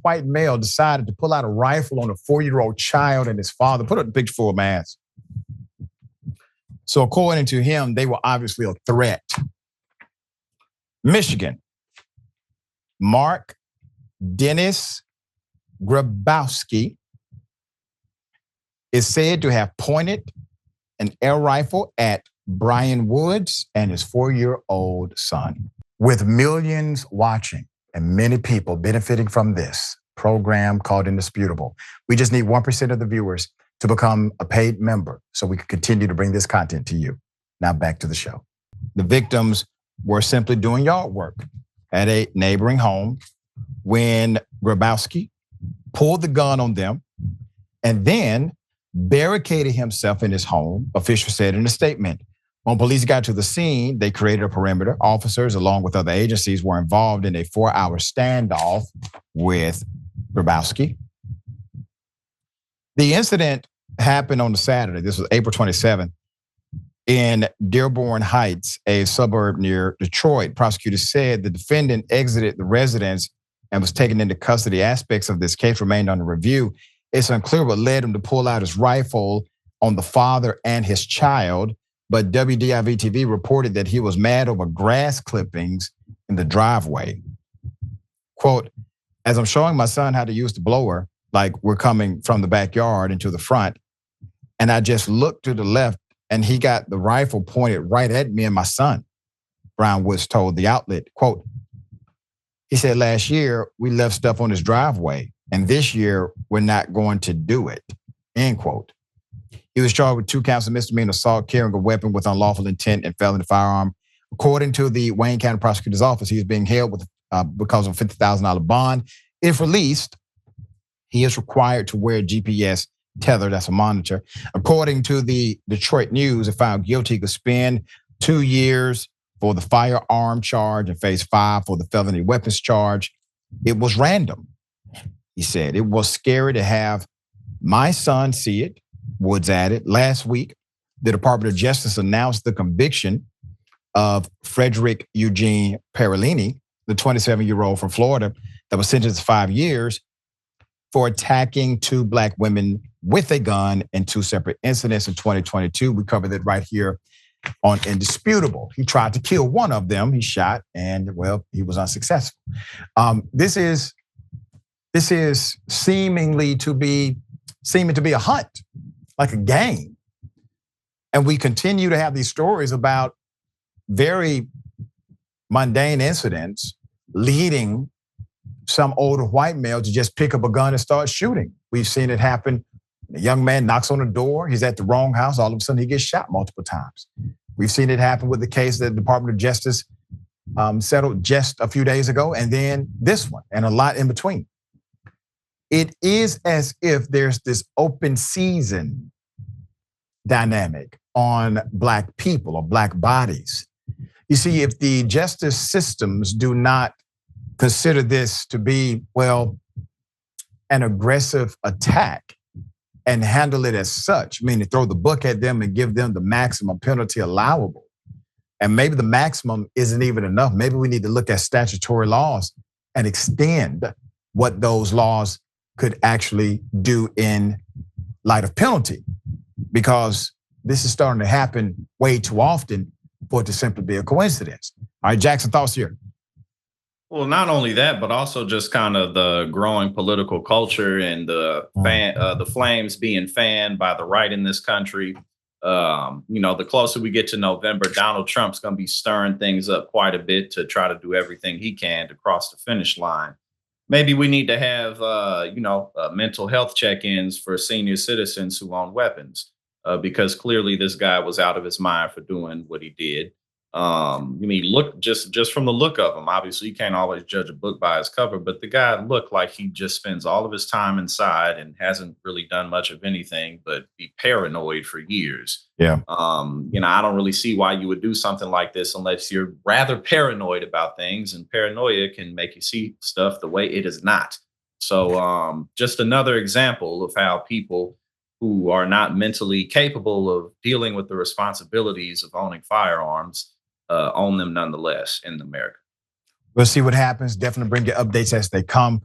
white male decided to pull out a rifle on a 4-year-old child and his father. Put up the picture for a man. So according to him, they were obviously a threat. Michigan, Mark Denis Grzybowski is said to have pointed an air rifle at Brian Woods and his 4-year-old son. With millions watching and many people benefiting from this program called Indisputable, we just need 1% of the viewers to become a paid member so we can continue to bring this content to you. Now back to the show. The victims were simply doing yard work at a neighboring home when Grzybowski pulled the gun on them and then barricaded himself in his home, officials said in a statement. When police got to the scene, they created a perimeter. Officers, along with other agencies, were involved in a 4-hour standoff with Grzybowski. The incident happened on a Saturday. This was April 27th in Dearborn Heights, a suburb near Detroit. Prosecutors said the defendant exited the residence and was taken into custody. Aspects of this case remained under review. It's unclear what led him to pull out his rifle on the father and his child, but WDIV-TV reported that he was mad over grass clippings in the driveway. Quote, as I'm showing my son how to use the blower, like we're coming from the backyard into the front, and I just looked to the left and he got the rifle pointed right at me and my son, Brian Woods told the outlet. Quote, he said last year we left stuff on his driveway and this year we're not going to do it, end quote. He was charged with 2 counts of misdemeanor assault, carrying a weapon with unlawful intent, and felony firearm. According to the Wayne County Prosecutor's Office, he is being held with because of a $50,000 bond. If released, he is required to wear a GPS tether, that's a monitor. According to the Detroit News, if found guilty, he could spend 2 years for the firearm charge and face 5 for the felony weapons charge. It was random, he said. It was scary to have my son see it, Woods added. Last week, the Department of Justice announced the conviction of Frederick Eugene Perellini, the 27-year-old from Florida that was sentenced to 5 years for attacking 2 black women with a gun in 2 separate incidents in 2022. We covered it right here on Indisputable. He tried to kill one of them. He shot, and well, he was unsuccessful. This is seeming to be a hunt, like a game. And we continue to have these stories about very mundane incidents leading some older white male to just pick up a gun and start shooting. We've seen it happen. A young man knocks on the door, he's at the wrong house, all of a sudden he gets shot multiple times. We've seen it happen with the case that the Department of Justice settled just a few days ago, and then this one, and a lot in between. It is as if there's this open season dynamic on black people or black bodies. You see, if the justice systems do not consider this to be, well, an aggressive attack and handle it as such, meaning throw the book at them and give them the maximum penalty allowable. And maybe the maximum isn't even enough. Maybe we need to look at statutory laws and extend what those laws could actually do in light of penalty, because this is starting to happen way too often for it to simply be a coincidence. All right, Jackson, thoughts here? Well, not only that, but also just kind of the growing political culture and the flames being fanned by the right in this country. The closer we get to November, Donald Trump's going to be stirring things up quite a bit to try to do everything he can to cross the finish line. Maybe we need to have, mental health check-ins for senior citizens who own weapons, because clearly this guy was out of his mind for doing what he did. Look, just from the look of him, obviously you can't always judge a book by its cover, but the guy looked like he just spends all of his time inside and hasn't really done much of anything but be paranoid for years. Yeah. I don't really see why you would do something like this unless you're rather paranoid about things, and paranoia can make you see stuff the way it is not. So just another example of how people who are not mentally capable of dealing with the responsibilities of owning firearms own them nonetheless in America. We'll see what happens. Definitely bring you updates as they come.